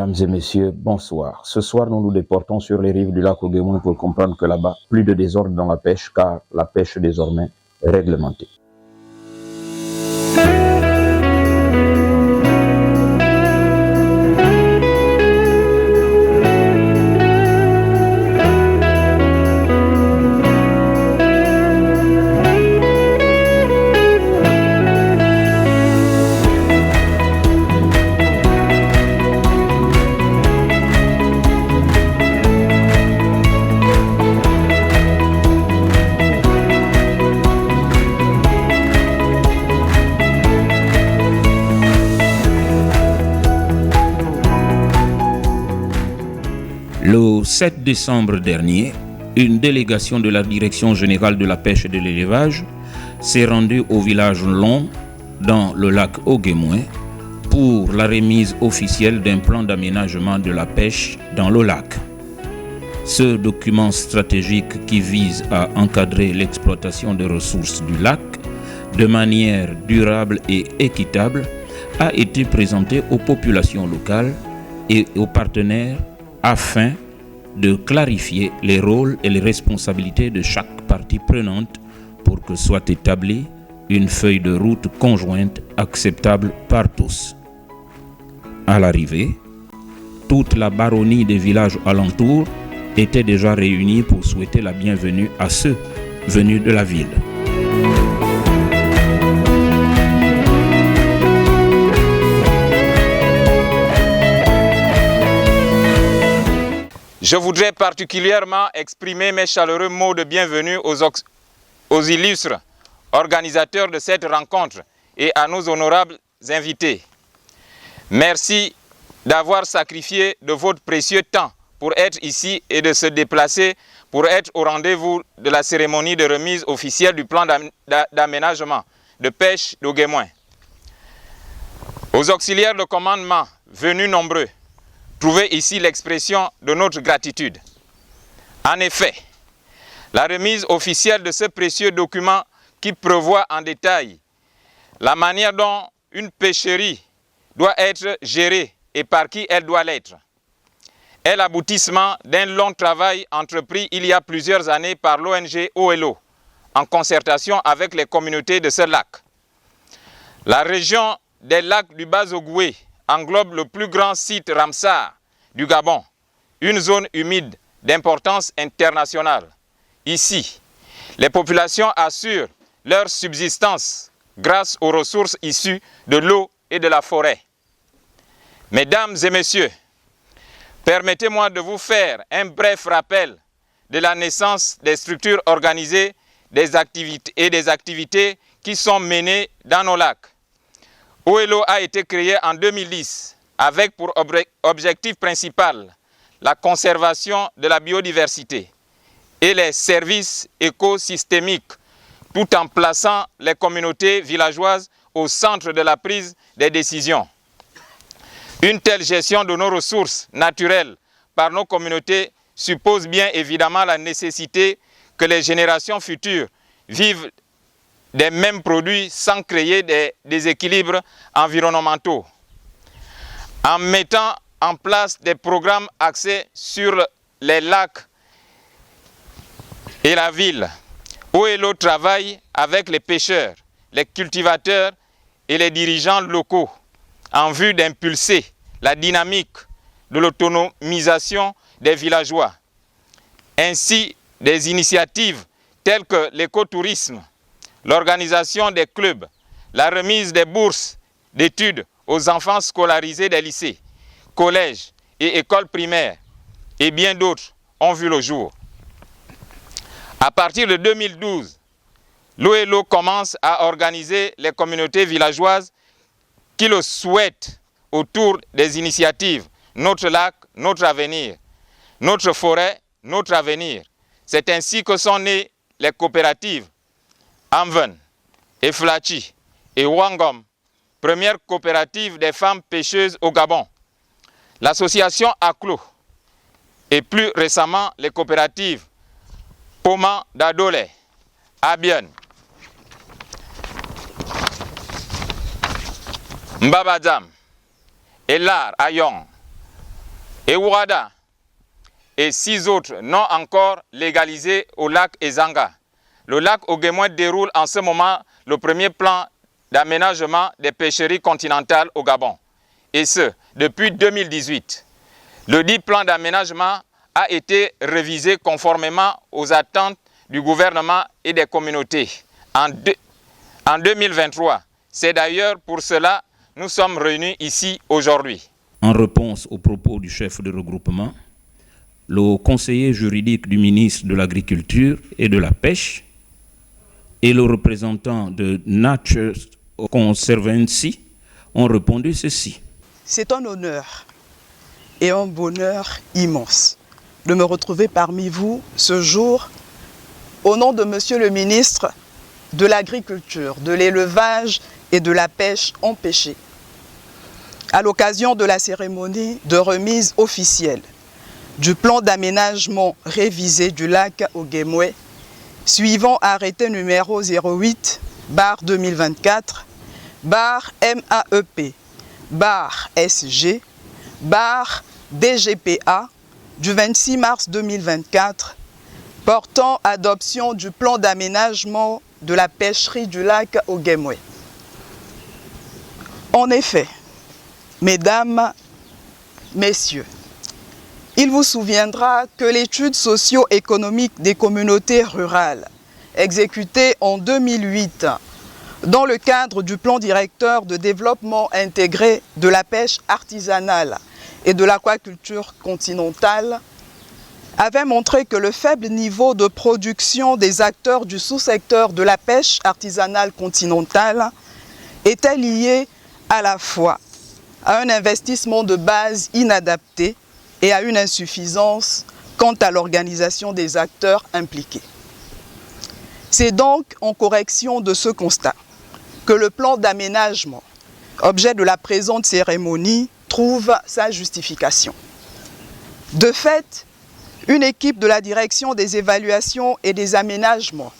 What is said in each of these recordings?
Mesdames et messieurs, bonsoir. Ce soir, nous nous déportons sur les rives du lac Oguémouin pour comprendre que là-bas, plus de désordre dans la pêche, car la pêche désormais est réglementée. Le 7 décembre dernier, une délégation de la Direction générale de la pêche et de l'élevage s'est rendue au village Long, dans le lac Oguémouin, pour la remise officielle d'un plan d'aménagement de la pêche dans le lac. Ce document stratégique qui vise à encadrer l'exploitation des ressources du lac de manière durable et équitable a été présenté aux populations locales et aux partenaires afin de clarifier les rôles et les responsabilités de chaque partie prenante pour que soit établie une feuille de route conjointe acceptable par tous. À l'arrivée, toute la baronnie des villages alentours était déjà réunie pour souhaiter la bienvenue à ceux venus de la ville. Je voudrais particulièrement exprimer mes chaleureux mots de bienvenue aux illustres organisateurs de cette rencontre et à nos honorables invités. Merci d'avoir sacrifié de votre précieux temps pour être ici et de se déplacer pour être au rendez-vous de la cérémonie de remise officielle du plan d'aménagement de pêche d'Oguémouin. Aux auxiliaires de commandement venus nombreux, trouvez ici l'expression de notre gratitude. En effet, la remise officielle de ce précieux document qui prévoit en détail la manière dont une pêcherie doit être gérée et par qui elle doit l'être est l'aboutissement d'un long travail entrepris il y a plusieurs années par l'ONG OLO en concertation avec les communautés de ce lac. La région des lacs du Bas-Ogooué englobe le plus grand site Ramsar du Gabon, une zone humide d'importance internationale. Ici, les populations assurent leur subsistance grâce aux ressources issues de l'eau et de la forêt. Mesdames et messieurs, permettez-moi de vous faire un bref rappel de la naissance des structures organisées des activités qui sont menées dans nos lacs. OLO a été créé en 2010 avec pour objectif principal la conservation de la biodiversité et les services écosystémiques, tout en plaçant les communautés villageoises au centre de la prise des décisions. Une telle gestion de nos ressources naturelles par nos communautés suppose bien évidemment la nécessité que les générations futures vivent des mêmes produits sans créer des déséquilibres environnementaux. En mettant en place des programmes axés sur les lacs et la ville, OLO travaille avec les pêcheurs, les cultivateurs et les dirigeants locaux en vue d'impulser la dynamique de l'autonomisation des villageois. Ainsi, des initiatives telles que l'écotourisme, l'organisation des clubs, la remise des bourses d'études aux enfants scolarisés des lycées, collèges et écoles primaires, et bien d'autres ont vu le jour. À partir de 2012, l'OLO commence à organiser les communautés villageoises qui le souhaitent autour des initiatives Notre lac, notre avenir, notre forêt, notre avenir. C'est ainsi que sont nées les coopératives Amven, Eflachi et Wangom, première coopérative des femmes pêcheuses au Gabon. L'association ACLO et plus récemment les coopératives Poma d'Adole, Abian, Mbabadam, Elar Ayong, Ewourada et 6 autres non encore légalisés au lac Ezanga. Le lac Oguémoué déroule en ce moment le premier plan d'aménagement des pêcheries continentales au Gabon, et ce, depuis 2018. Le dit plan d'aménagement a été révisé conformément aux attentes du gouvernement et des communautés en 2023. C'est d'ailleurs pour cela que nous sommes réunis ici aujourd'hui. En réponse aux propos du chef de regroupement, le conseiller juridique du ministre de l'Agriculture et de la Pêche et le représentant de Nature Conservancy ont répondu ceci. C'est un honneur et un bonheur immense de me retrouver parmi vous ce jour au nom de Monsieur le ministre de l'Agriculture, de l'Élevage et de la Pêche empêchée, à l'occasion de la cérémonie de remise officielle du plan d'aménagement révisé du lac Oguémoué, suivant arrêté numéro 08/2024, MAEP, SG, DGPA, du 26 mars 2024, portant adoption du plan d'aménagement de la pêcherie du lac Oguémoué. En effet, mesdames, messieurs, il vous souviendra que l'étude socio-économique des communautés rurales, exécutée en 2008 dans le cadre du plan directeur de développement intégré de la pêche artisanale et de l'aquaculture continentale, avait montré que le faible niveau de production des acteurs du sous-secteur de la pêche artisanale continentale était lié à la fois à un investissement de base inadapté et à une insuffisance quant à l'organisation des acteurs impliqués. C'est donc en correction de ce constat que le plan d'aménagement, objet de la présente cérémonie, trouve sa justification. De fait, une équipe de la Direction des évaluations et des aménagements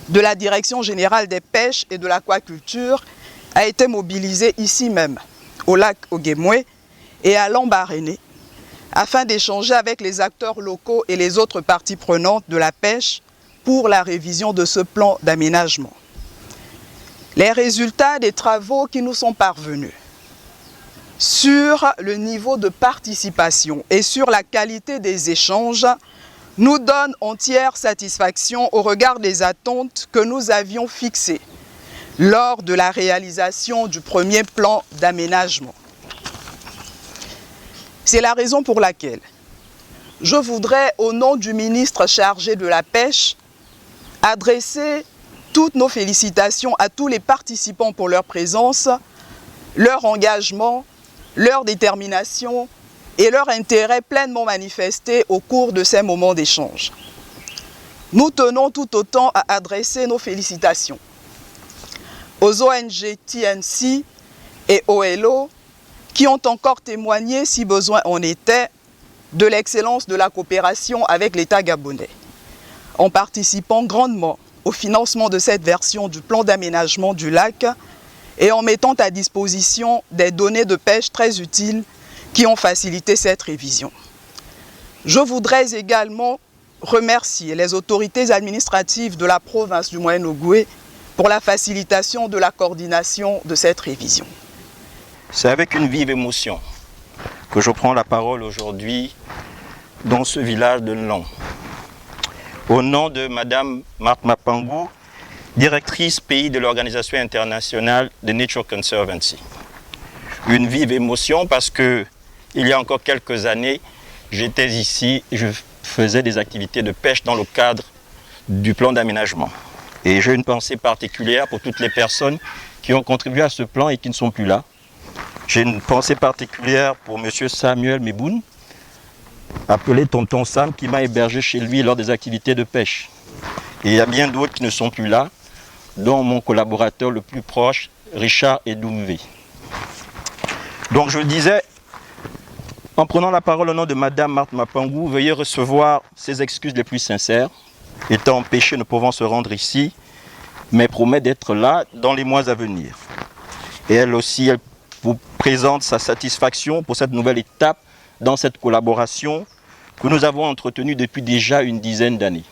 de la Direction générale des pêches et de l'aquaculture a été mobilisée ici même, au lac Oguémoué et à Lambaréné, afin d'échanger avec les acteurs locaux et les autres parties prenantes de la pêche pour la révision de ce plan d'aménagement. Les résultats des travaux qui nous sont parvenus sur le niveau de participation et sur la qualité des échanges nous donnent entière satisfaction au regard des attentes que nous avions fixées lors de la réalisation du premier plan d'aménagement. C'est la raison pour laquelle je voudrais, au nom du ministre chargé de la Pêche, adresser toutes nos félicitations à tous les participants pour leur présence, leur engagement, leur détermination et leur intérêt pleinement manifesté au cours de ces moments d'échange. Nous tenons tout autant à adresser nos félicitations aux ONG TNC et OLO qui ont encore témoigné, si besoin en était, de l'excellence de la coopération avec l'État gabonais, en participant grandement au financement de cette version du plan d'aménagement du lac et en mettant à disposition des données de pêche très utiles qui ont facilité cette révision. Je voudrais également remercier les autorités administratives de la province du Moyen-Ogooué pour la facilitation de la coordination de cette révision. C'est avec une vive émotion que je prends la parole aujourd'hui dans ce village de Nlong. Au nom de Madame Marthe Mapangou, directrice pays de l'Organisation internationale de Nature Conservancy. Une vive émotion parce que il y a encore quelques années, j'étais ici et je faisais des activités de pêche dans le cadre du plan d'aménagement. Et j'ai une pensée particulière pour toutes les personnes qui ont contribué à ce plan et qui ne sont plus là. J'ai une pensée particulière pour M. Samuel Meboun, appelé Tonton Sam, qui m'a hébergé chez lui lors des activités de pêche. Et il y a bien d'autres qui ne sont plus là, dont mon collaborateur le plus proche, Richard Edoumvé. Donc je disais, en prenant la parole au nom de Madame Marthe Mapangou, veuillez recevoir ses excuses les plus sincères, étant empêchée ne pouvant se rendre ici, mais promet d'être là dans les mois à venir. Et elle aussi, elle vous présente sa satisfaction pour cette nouvelle étape dans cette collaboration que nous avons entretenue depuis déjà une dizaine d'années.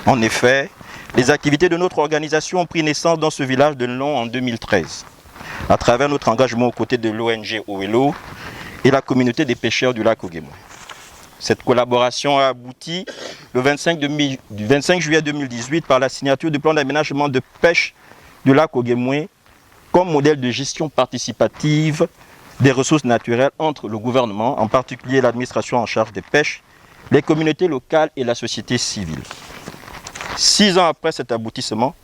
En effet, les activités de notre organisation ont pris naissance dans ce village de Nlon en 2013, à travers notre engagement aux côtés de l'ONG OELO et la communauté des pêcheurs du lac Oguémoué. Cette collaboration a abouti le 25 juillet 2018 par la signature du plan d'aménagement de pêche du lac Oguémoué comme modèle de gestion participative des ressources naturelles entre le gouvernement, en particulier l'administration en charge des pêches, les communautés locales et la société civile. 6 ans après cet aboutissement,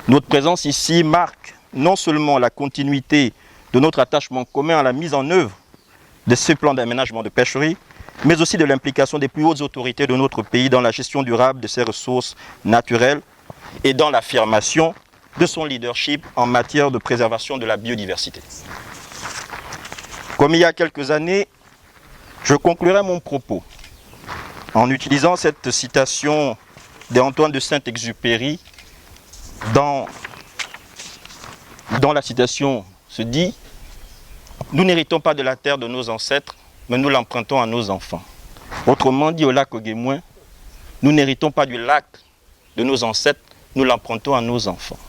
notre présence ici marque non seulement la continuité de notre attachement commun à la mise en œuvre de ce plan d'aménagement de pêcherie, mais aussi de l'implication des plus hautes autorités de notre pays dans la gestion durable de ses ressources naturelles et dans l'affirmation de son leadership en matière de préservation de la biodiversité. Comme il y a quelques années, je conclurai mon propos en utilisant cette citation d'Antoine de Saint-Exupéry dont la citation se dit « Nous n'héritons pas de la terre de nos ancêtres, mais nous l'empruntons à nos enfants. » Autrement dit, au lac Oguémoué, nous n'héritons pas du lac de nos ancêtres, nous l'empruntons à nos enfants.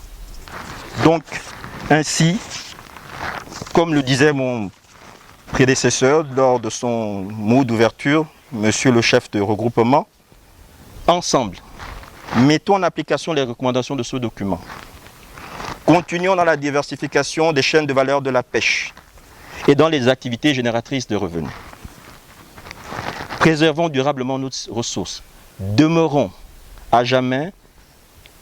Donc, ainsi, comme le disait mon prédécesseur lors de son mot d'ouverture, monsieur le chef de regroupement, ensemble, mettons en application les recommandations de ce document. Continuons dans la diversification des chaînes de valeur de la pêche et dans les activités génératrices de revenus. Préservons durablement nos ressources. Demeurons à jamais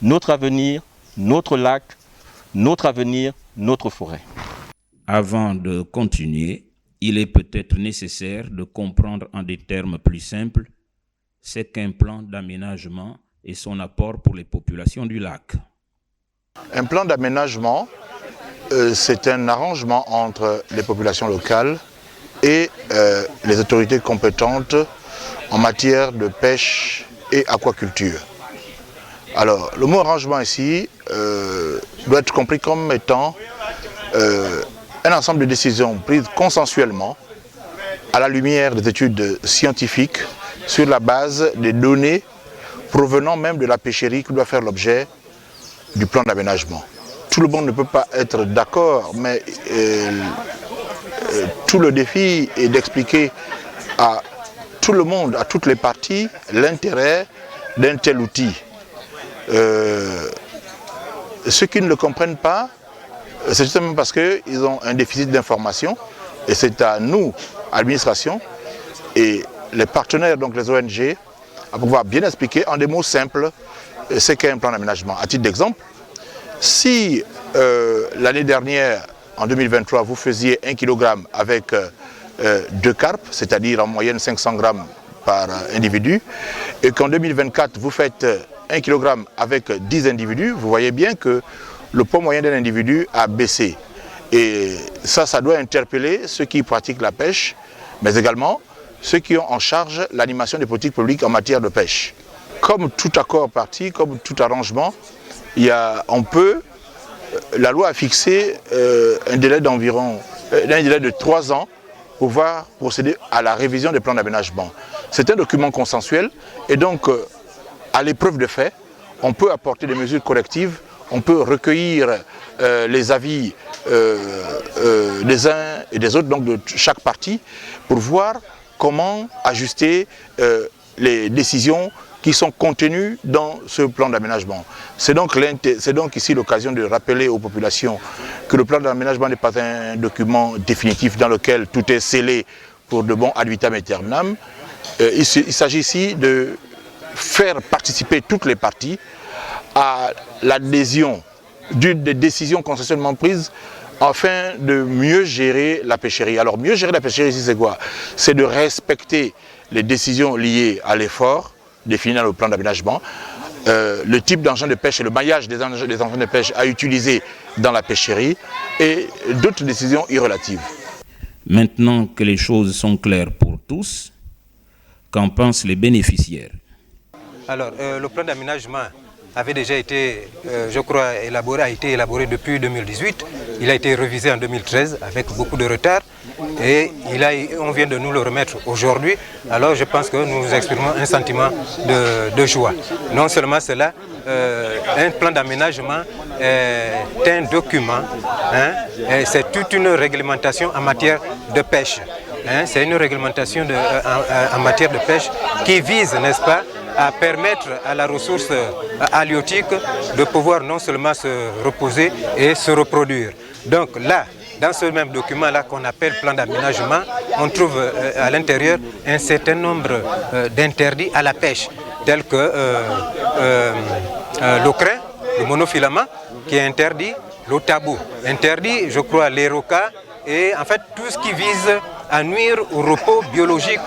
notre avenir, notre lac, notre avenir, notre forêt. Avant de continuer, il est peut-être nécessaire de comprendre en des termes plus simples ce qu'un plan d'aménagement et son apport pour les populations du lac. Un plan d'aménagement, c'est un arrangement entre les populations locales et les autorités compétentes en matière de pêche et aquaculture. Alors, le mot arrangement ici doit être compris comme étant un ensemble de décisions prises consensuellement à la lumière des études scientifiques sur la base des données provenant même de la pêcherie qui doit faire l'objet du plan d'aménagement. Tout le monde ne peut pas être d'accord, mais tout le défi est d'expliquer à tout le monde, à toutes les parties, l'intérêt d'un tel outil. Ceux qui ne le comprennent pas, c'est justement parce qu'ils ont un déficit d'information et c'est à nous, administration et les partenaires, donc les ONG, à pouvoir bien expliquer en des mots simples ce qu'est un plan d'aménagement. À titre d'exemple, si l'année dernière, en 2023, vous faisiez 1 kg avec 2 carpes, c'est-à-dire en moyenne 500 grammes par individu, et qu'en 2024, vous faites 1 kg avec 10 individus, vous voyez bien que le poids moyen d'un individu a baissé. Et ça doit interpeller ceux qui pratiquent la pêche, mais également ceux qui ont en charge l'animation des politiques publiques en matière de pêche. Comme tout accord parti, comme tout arrangement, la loi a fixé un délai de 3 ans pour pouvoir procéder à la révision des plans d'aménagement. C'est un document consensuel et donc à l'épreuve de fait, on peut apporter des mesures correctives, on peut recueillir les avis des uns et des autres, donc de chaque partie, pour voir comment ajuster les décisions qui sont contenues dans ce plan d'aménagement. C'est donc ici l'occasion de rappeler aux populations que le plan d'aménagement n'est pas un document définitif dans lequel tout est scellé pour de bon ad vitam aeternam. Il s'agit ici de faire participer toutes les parties à l'adhésion des décisions consensuellement prises afin de mieux gérer la pêcherie. Alors mieux gérer la pêcherie ici c'est quoi? C'est de respecter les décisions liées à l'effort défini dans le plan d'aménagement, le type d'engin de pêche et le maillage des engins de pêche à utiliser dans la pêcherie et d'autres décisions irrelatives. Maintenant que les choses sont claires pour tous, qu'en pensent les bénéficiaires? Alors, le plan d'aménagement avait déjà été, je crois, a été élaboré depuis 2018. Il a été révisé en 2013 avec beaucoup de retard. et on vient de nous le remettre aujourd'hui. Alors je pense que nous exprimons un sentiment de joie. Non seulement cela, un plan d'aménagement est un document, c'est toute une réglementation en matière de pêche. C'est une réglementation en matière de pêche qui vise, n'est-ce pas, à permettre à la ressource halieutique de pouvoir non seulement se reposer et se reproduire. Donc là, dans ce même document-là qu'on appelle plan d'aménagement, on trouve à l'intérieur un certain nombre d'interdits à la pêche, tels que le crin, le monofilament, qui est interdit, le tabou, interdit, je crois, les rocas, et en fait tout ce qui vise à nuire au repos biologique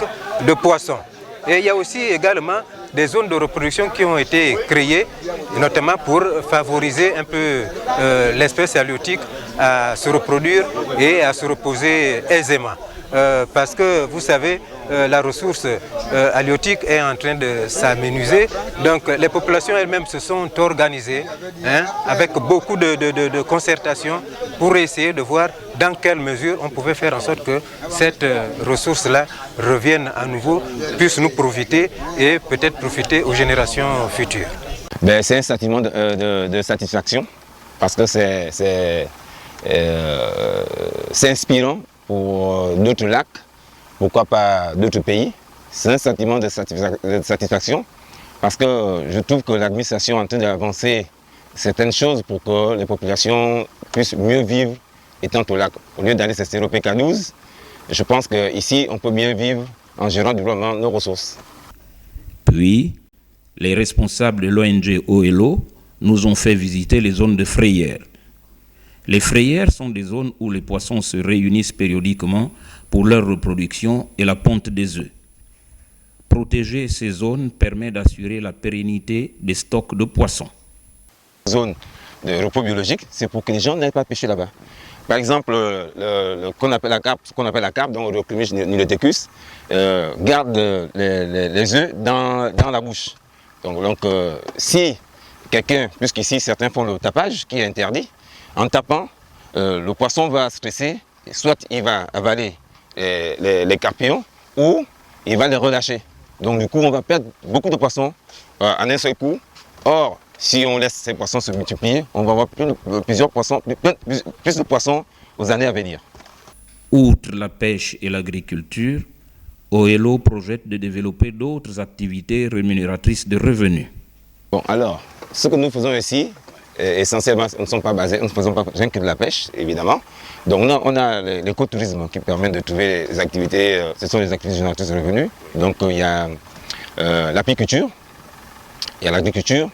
de poissons. Et il y a aussi également des zones de reproduction qui ont été créées, notamment pour favoriser un peu l'espèce halieutique à se reproduire et à se reposer aisément. Parce que vous savez, la ressource halieutique est en train de s'amenuiser. Donc les populations elles-mêmes se sont organisées avec beaucoup de concertation pour essayer de voir dans quelle mesure on pouvait faire en sorte que cette ressource-là revienne à nouveau, puisse nous profiter et peut-être profiter aux générations futures. C'est un sentiment de satisfaction parce que c'est inspirant pour d'autres lacs, pourquoi pas d'autres pays. C'est un sentiment de satisfaction parce que je trouve que l'administration est en train d'avancer certaines choses pour que les populations puissent mieux vivre étant au lac. Au lieu d'aller s'estéroper qu'à 12, je pense qu'ici on peut bien vivre en gérant durablement nos ressources. Puis, les responsables de l'ONG OELO nous ont fait visiter les zones de frayères. Les frayères sont des zones où les poissons se réunissent périodiquement pour leur reproduction et la ponte des œufs. Protéger ces zones permet d'assurer la pérennité des stocks de poissons. Zone de repos biologique, c'est pour que les gens n'aillent pas pêcher là-bas. Par exemple, ce qu'on appelle la carpe, donc Oreoclumys niloticus, garde les œufs dans la bouche. Donc si quelqu'un, puisqu'ici certains font le tapage qui est interdit, en tapant, le poisson va stresser, soit il va avaler les carpions ou il va les relâcher. Donc du coup, on va perdre beaucoup de poissons en un seul coup. Or, si on laisse ces poissons se multiplier, on va avoir plus de poissons aux années à venir. Outre la pêche et l'agriculture, OELO projette de développer d'autres activités rémunératrices de revenus. Bon, alors, ce que nous faisons ici, essentiellement, nous ne sommes pas basés, nous ne faisons pas rien que de la pêche, évidemment. Donc on a l'écotourisme qui permet de trouver des activités, ce sont les activités génératrices de revenus. Donc il y a l'apiculture, il y a l'agriculture,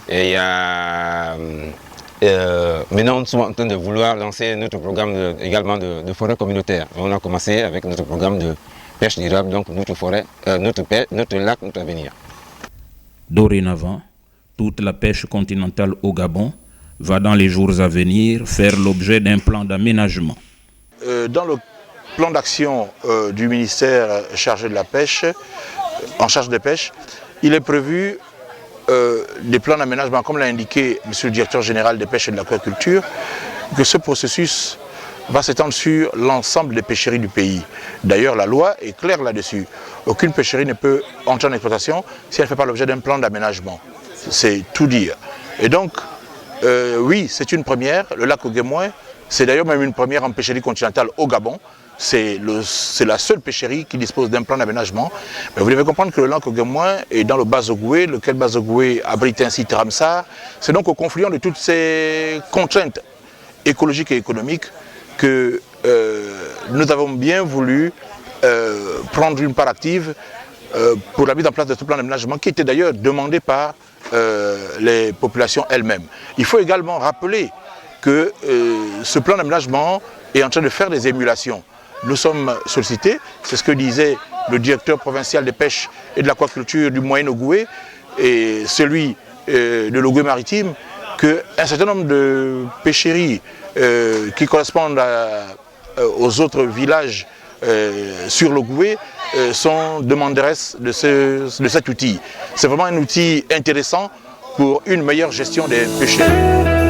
et il y a... maintenant, nous sommes en train de vouloir lancer notre programme également de forêt communautaire. On a commencé avec notre programme de pêche durable, donc notre forêt, notre lac, notre avenir. Dorénavant, toute la pêche continentale au Gabon va dans les jours à venir faire l'objet d'un plan d'aménagement. Dans le plan d'action du ministère chargé de la pêche, en charge des pêches, il est prévu des plans d'aménagement, comme l'a indiqué M. le directeur général des pêches et de l'aquaculture, que ce processus va s'étendre sur l'ensemble des pêcheries du pays. D'ailleurs, la loi est claire là-dessus. Aucune pêcherie ne peut entrer en exploitation si elle ne fait pas l'objet d'un plan d'aménagement. C'est tout dire. Et donc, oui, c'est une première. Le lac Oguémoué, c'est d'ailleurs même une première en pêcherie continentale au Gabon. C'est la seule pêcherie qui dispose d'un plan d'aménagement. Mais vous devez comprendre que le lac Oguémoué est dans le Bas-Ogooué, lequel Bas-Ogooué abrite un site Ramsar. C'est donc au confluent de toutes ces contraintes écologiques et économiques que nous avons bien voulu prendre une part active pour la mise en place de ce plan d'aménagement qui était d'ailleurs demandé par les populations elles-mêmes. Il faut également rappeler que ce plan d'aménagement est en train de faire des émulations. Nous sommes sollicités, c'est ce que disait le directeur provincial des pêches et de l'aquaculture du Moyen-Ogooué et celui de l'Ogooué-Maritime, qu'un certain nombre de pêcheries qui correspondent aux autres villages sur l'Ogooué sont demanderesses de cet outil. C'est vraiment un outil intéressant pour une meilleure gestion des pêcheries.